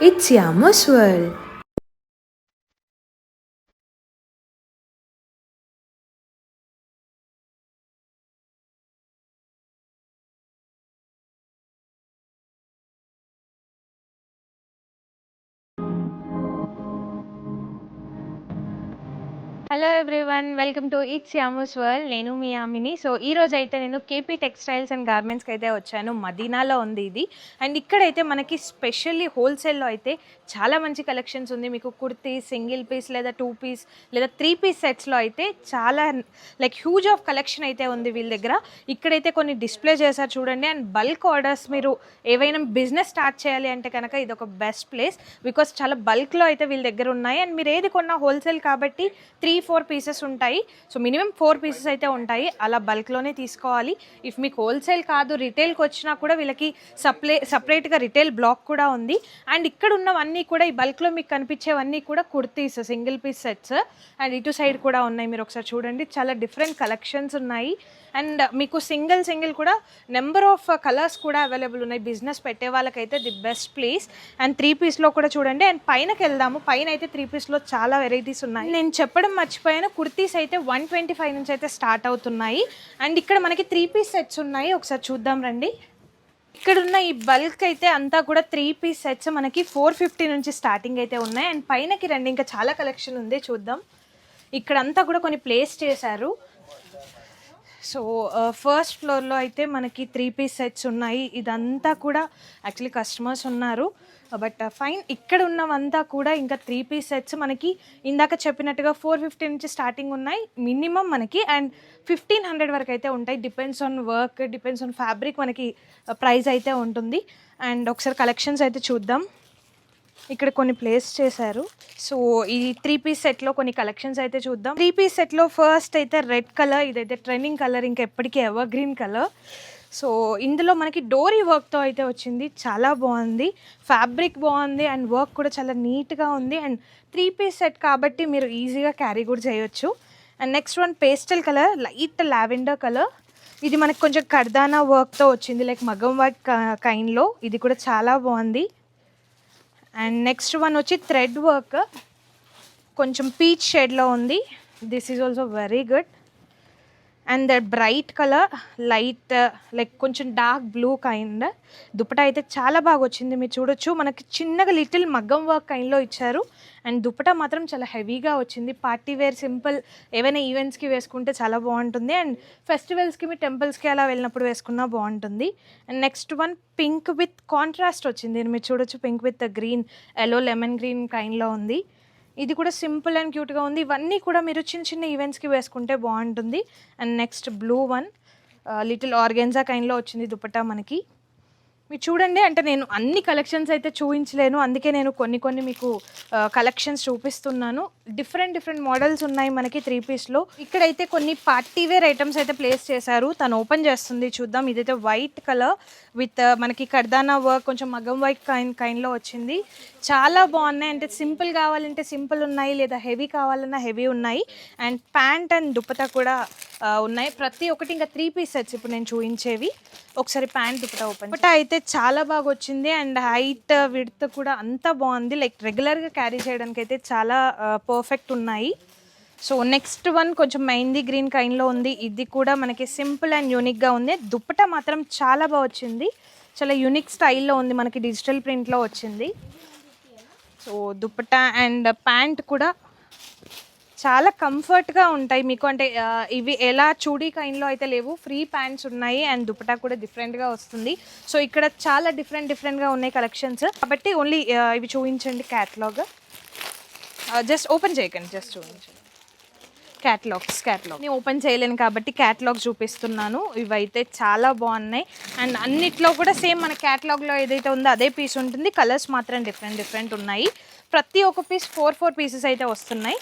It's Yama's world. Hello everyone, welcome to it's Yamu's world. నేను మీ Yamini. So ఈ రోజు అయితే నేను కేపీ టెక్స్టైల్స్ అండ్ గార్మెంట్స్కి అయితే వచ్చాను. మదీనాలో ఉంది ఇది. అండ్ ఇక్కడైతే మనకి స్పెషల్లీ హోల్సేల్లో అయితే చాలా మంచి కలెక్షన్స్ ఉంది. మీకు కుర్తీ సింగిల్ పీస్ లేదా 2 పీస్ లేదా 3 పీస్ సెట్స్లో అయితే చాలా లైక్ హ్యూజ్ ఆఫ్ కలెక్షన్ అయితే ఉంది వీళ్ళ దగ్గర. ఇక్కడైతే కొన్ని డిస్ప్లే చేశారు చూడండి. అండ్ బల్క్ ఆర్డర్స్ మీరు ఏవైనా బిజినెస్ స్టార్ట్ చేయాలి అంటే కనుక ఇది ఒక బెస్ట్ ప్లేస్. బికాస్ చాలా బల్క్లో అయితే వీళ్ళ దగ్గర ఉన్నాయి. అండ్ మీరు ఏది కొన్నా హోల్సేల్ కాబట్టి 3-4 పీసెస్ ఉంటాయి. సో మినిమం 4 పీసెస్ అయితే ఉంటాయి. అలా బల్క్లోనే తీసుకోవాలి. ఇఫ్ మీకు హోల్సేల్ కాదు రిటైల్కి వచ్చినా కూడా వీళ్ళకి సపరేట్గా రిటైల్ బ్లాక్ కూడా ఉంది. అండ్ ఇక్కడ ఉన్నవన్నీ కూడా ఈ బల్క్లో మీకు కనిపించేవన్నీ కూడా kurtis single piece sets. And ఇటు సైడ్ కూడా ఉన్నాయి, మీరు ఒకసారి చూడండి. చాలా డిఫరెంట్ కలెక్షన్స్ ఉన్నాయి. అండ్ మీకు సింగిల్ కూడా నెంబర్ ఆఫ్ కలర్స్ కూడా అవైలబుల్ ఉన్నాయి. బిజినెస్ పెట్టే వాళ్ళకైతే ది బెస్ట్ ప్లేస్. అండ్ 3 పీస్లో కూడా చూడండి. అండ్ పైనకి వెళ్దాము. పైన అయితే 3 పీస్లో చాలా వెరైటీస్ ఉన్నాయి. నేను చెప్పడం మర్చిపోయాను, కుర్తీస్ అయితే 125 నుంచి అయితే స్టార్ట్ అవుతున్నాయి. అండ్ ఇక్కడ మనకి 3 పీస్ సెట్స్ ఉన్నాయి, ఒకసారి చూద్దాం రండి. ఇక్కడ ఉన్న ఈ బల్క్ అయితే అంతా కూడా 3 పీస్ సెట్స్ మనకి 450 నుంచి స్టార్టింగ్ అయితే ఉన్నాయి. అండ్ పైనకి రండి, ఇంకా చాలా కలెక్షన్ ఉంది, చూద్దాం. ఇక్కడ అంతా కూడా కొన్ని ప్లేస్ చేశారు. సో ఫస్ట్ ఫ్లోర్లో అయితే మనకి 3 పీస్ సెట్స్ ఉన్నాయి. ఇదంతా కూడా యాక్చువల్లీ కస్టమర్స్ ఉన్నారు, బట్ ఫైన్. ఇక్కడ ఉన్నవంతా కూడా ఇంకా 3 పీస్ సెట్స్ మనకి ఇందాక చెప్పినట్టుగా 450 నుంచి స్టార్టింగ్ ఉన్నాయి మినిమం మనకి. అండ్ 1500 వరకు అయితే ఉంటాయి. Depends on work, depends on fabric మనకి ప్రైస్ అయితే ఉంటుంది. అండ్ ఒకసారి కలెక్షన్స్ అయితే చూద్దాం. ఇక్కడ కొన్ని ప్లేస్ చేశారు. సో ఈ 3 పీస్ సెట్లో కొన్ని కలెక్షన్స్ అయితే చూద్దాం. 3 పీస్ సెట్లో ఫస్ట్ అయితే రెడ్ కలర్, ఇదైతే ట్రెండింగ్ కలర్, ఇంకా ఎప్పటికీ ఎవర్ గ్రీన్ కలర్. సో ఇందులో మనకి డోరీ వర్క్తో అయితే వచ్చింది, చాలా బాగుంది. ఫ్యాబ్రిక్ బాగుంది అండ్ వర్క్ కూడా చాలా నీట్గా ఉంది. అండ్ 3 పీస్ సెట్ కాబట్టి మీరు ఈజీగా క్యారీ కూడా చేయొచ్చు. And next one pastel colour, light lavender colour. ఇది మనకి కొంచెం కర్దానా వర్క్తో వచ్చింది, లైక్ మగం వర్క్ కైండ్లో. ఇది కూడా చాలా బాగుంది. అండ్ నెక్స్ట్ వన్ వచ్చి థ్రెడ్ వర్క్, కొంచెం పీచ్ షేడ్లో ఉంది. This is also very good. And the bright colour, light like కొంచెం డార్క్ బ్లూ కైండ్. దుపట్టా అయితే చాలా బాగా వచ్చింది, మీరు చూడొచ్చు. మనకి చిన్నగా లిటిల్ మగ్గం వర్క్ కైండ్లో ఇచ్చారు. అండ్ దుపట్టా మాత్రం చాలా హెవీగా వచ్చింది. పార్టీ వేర్ సింపుల్ ఏవైనా ఈవెంట్స్కి వేసుకుంటే చాలా బాగుంటుంది. అండ్ ఫెస్టివల్స్కి మీ టెంపుల్స్కి అలా వెళ్ళినప్పుడు వేసుకున్నా బాగుంటుంది. And next one pink with contrast వచ్చింది, మీరు చూడొచ్చు. Pink with green, yellow lemon green కైండ్లో ఉంది. ఇది కూడా సింపుల్ అండ్ క్యూట్గా ఉంది. ఇవన్నీ కూడా మీరు చిన్న ఈవెంట్స్కి వేసుకుంటే బాగుంటుంది. And next blue one, little organza కైండ్లో వచ్చింది దుపట్టా మనకి. మీరు చూడండి, అంటే నేను అన్ని కలెక్షన్స్ అయితే చూపించలేను, అందుకే నేను కొన్ని మీకు కలెక్షన్స్ చూపిస్తున్నాను. డిఫరెంట్ మోడల్స్ ఉన్నాయి మనకి 3 పీస్లో. ఇక్కడైతే కొన్ని పార్టీ వేర్ ఐటమ్స్ అయితే ప్లేస్ చేశారు. తను ఓపెన్ చేస్తుంది, చూద్దాం. ఇదైతే వైట్ కలర్ విత్ మనకి కర్దానా వర్క్, కొంచెం మగం వైట్ కైండ్లో వచ్చింది. చాలా బాగున్నాయి. అంటే సింపుల్ కావాలంటే సింపుల్ ఉన్నాయి, లేదా హెవీ కావాలన్నా హెవీ ఉన్నాయి. అండ్ ప్యాంట్ అండ్ దుపట్టా కూడా ఉన్నాయి. ప్రతి ఒక్కటి ఇంకా 3 పీస్ సెట్స్ ఇప్పుడు నేను చూపించేవి. ఒకసారి ప్యాంట్ దుపట్టా ఓపెన్. దుపట్టా అయితే చాలా బాగా వచ్చింది. అండ్ హైట్ విడ్త్ కూడా అంతా బాగుంది. లైక్ రెగ్యులర్గా క్యారీ చేయడానికి అయితే చాలా పర్ఫెక్ట్ ఉన్నాయి. సో నెక్స్ట్ వన్ కొంచెం మెహందీ గ్రీన్ కైండ్లో ఉంది. ఇది కూడా మనకి సింపుల్ అండ్ యూనిక్గా ఉంది. దుపట్టా మాత్రం చాలా బాగా వచ్చింది, చాలా యూనిక్ స్టైల్లో ఉంది, మనకి డిజిటల్ ప్రింట్లో వచ్చింది. సో దుపట్టా అండ్ ప్యాంట్ కూడా చాలా కంఫర్ట్గా ఉంటాయి మీకు. అంటే ఇవి ఎలా చూడీ కైండ్లో అయితే లేవు, ఫ్రీ ప్యాంట్స్ ఉన్నాయి. అండ్ దుపట్టా కూడా డిఫరెంట్గా వస్తుంది. సో ఇక్కడ చాలా డిఫరెంట్గా ఉన్నాయి కలెక్షన్స్, కాబట్టి ఓన్లీ ఇవి చూపించండి. క్యాటలాగ్ జస్ట్ ఓపెన్ చేయకండి, జస్ట్ చూపించండి. క్యాటలాగ్ నేను ఓపెన్ చేయలేను కాబట్టి క్యాటలాగ్ చూపిస్తున్నాను. ఇవైతే చాలా బాగున్నాయి. అండ్ అన్నిట్లో కూడా సేమ్ మన క్యాటలాగ్లో ఏదైతే ఉందో అదే పీస్ ఉంటుంది. కలర్స్ మాత్రం డిఫరెంట్ ఉన్నాయి. ప్రతి ఒక్క పీస్ 4 పీసెస్ అయితే వస్తున్నాయి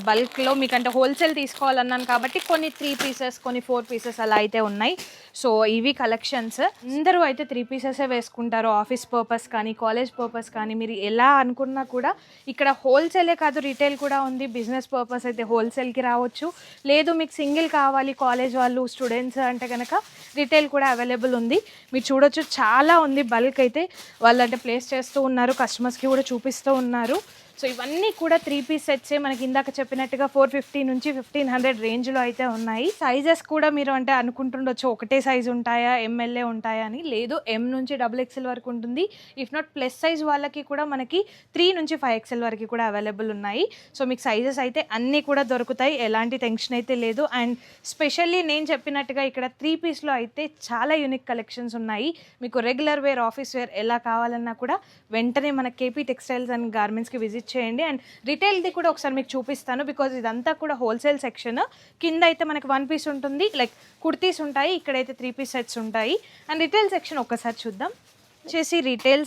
బల్క్లో. మీకంటే హోల్సేల్ తీసుకోవాలన్నాను కాబట్టి కొన్ని 3 పీసెస్, కొన్ని 4 పీసెస్ అలా అయితే ఉన్నాయి. సో ఇవి కలెక్షన్స్. అందరూ అయితే 3 పీసెసే వేసుకుంటారు. ఆఫీస్ పర్పస్ కానీ, కాలేజ్ పర్పస్ కానీ, మీరు ఎలా అనుకున్నా కూడా ఇక్కడ హోల్సేలే కాదు రీటైల్ కూడా ఉంది. బిజినెస్ పర్పస్ అయితే హోల్సేల్కి రావచ్చు, లేదు మీకు సింగిల్ కావాలి కాలేజ్ వాళ్ళు స్టూడెంట్స్ అంటే కనుక రీటైల్ కూడా అవైలబుల్ ఉంది. మీరు చూడొచ్చు చాలా ఉంది. బల్క్ అయితే వాళ్ళు అంటే ప్లేస్ చేస్తూ ఉన్నారు, కస్టమర్స్కి కూడా చూపిస్తూ ఉన్నారు. సో ఇవన్నీ కూడా 3 పీస్ సెట్సే. మనకి ఇందాక చెప్పినట్టుగా 450 నుంచి 1500 రేంజ్లో అయితే ఉన్నాయి. సైజెస్ కూడా మీరు అంటే అనుకుంటుండొచ్చు ఒకటే సైజు ఉంటాయా, ఎంఎల్ఏ ఉంటాయా అని. లేదు, ఎం నుంచి XXL వరకు ఉంటుంది. ఇఫ్ నాట్ ప్లస్ సైజ్ వాళ్ళకి కూడా మనకి 3 నుంచి 5XL వరకు కూడా అవైలబుల్ ఉన్నాయి. సో మీకు సైజెస్ అయితే అన్నీ కూడా దొరుకుతాయి, ఎలాంటి టెన్షన్ అయితే లేదు. అండ్ స్పెషల్లీ నేను చెప్పినట్టుగా ఇక్కడ 3 పీస్లో అయితే చాలా యూనిక్ కలెక్షన్స్ ఉన్నాయి. మీకు రెగ్యులర్ వేర్, ఆఫీస్ వేర్ ఎలా కావాలన్నా కూడా వెంటనే మన కేపీ టెక్స్టైల్స్ అండ్ గార్మెంట్స్కి విజిట్ చేయండి. అండ్ రిటైల్ది కూడా ఒకసారి మీకు చూపిస్తాను, బికాజ్ ఇదంతా కూడా హోల్సేల్ సెక్షన్. కింద అయితే మనకి 1 పీస్ ఉంటుంది, లైక్ కుర్తీస్ ఉంటాయి, ఇక్కడైతే 3 పీస్ సెట్స్ ఉంటాయి. అండ్ రిటైల్ సెక్షన్ ఒక్కసారి చూద్దాం. వచ్చేసి రిటైల్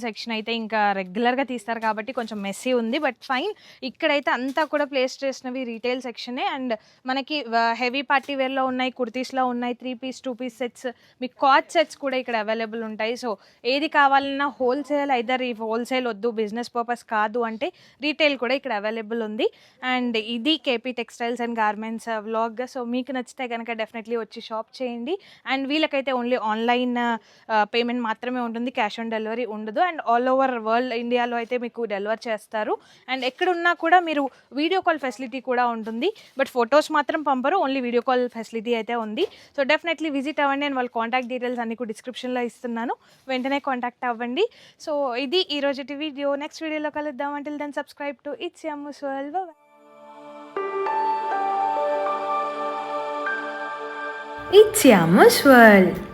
సెక్షన్ అయితే ఇంకా రెగ్యులర్గా తీస్తారు కాబట్టి కొంచెం మెస్సీ ఉంది, బట్ ఫైన్. ఇక్కడైతే అంతా కూడా ప్లేస్ చేసినవి రీటైల్ సెక్షనే. అండ్ మనకి హెవీ పార్టీ వేర్లో ఉన్నాయి, కుర్తీస్లో ఉన్నాయి, 3 పీస్ 2 పీస్ సెట్స్, మీకు కార్డ్ సెట్స్ కూడా ఇక్కడ అవైలబుల్ ఉంటాయి. సో ఏది కావాలన్నా హోల్సేల్, ఐదర్ ఈ హోల్సేల్ వద్దు బిజినెస్ పర్పస్ కాదు అంటే రీటైల్ కూడా ఇక్కడ అవైలబుల్ ఉంది. అండ్ ఇది KP textiles and garments vlog. So మీకు నచ్చితే కనుక డెఫినెట్లీ వచ్చి షాప్ చేయండి. అండ్ వీళ్ళకైతే ఓన్లీ ఆన్లైన్ పేమెంట్ మాత్రమే ఉంటుంది, క్యాష్ ఆన్ డెలివరీ ఉండదు. అండ్ ఆల్ ఓవర్ వరల్డ్ ఇండియాలో అయితే మీకు డెలివర్ చేస్తారు. అండ్ ఎక్కడున్నా కూడా మీరు వీడియో కాల్ ఫెసిలిటీ కూడా ఉంటుంది, బట్ ఫొటోస్ మాత్రం పంపరు, ఓన్లీ వీడియో కాల్ ఫెసిలిటీ అయితే ఉంది. సో డెఫినెట్లీ విజిట్ అవ్వండి. అండ్ వాళ్ళ కాంటాక్ట్ డీటెయిల్స్ అన్ని కూడా డిస్క్రిప్షన్లో ఇస్తున్నాను, వెంటనే కాంటాక్ట్ అవ్వండి. సో ఇది ఈరోజు వీడియో. నెక్స్ట్ వీడియోలో కలుద్దాం. Until then subscribe to its Yamu's world. It's Yamu's World.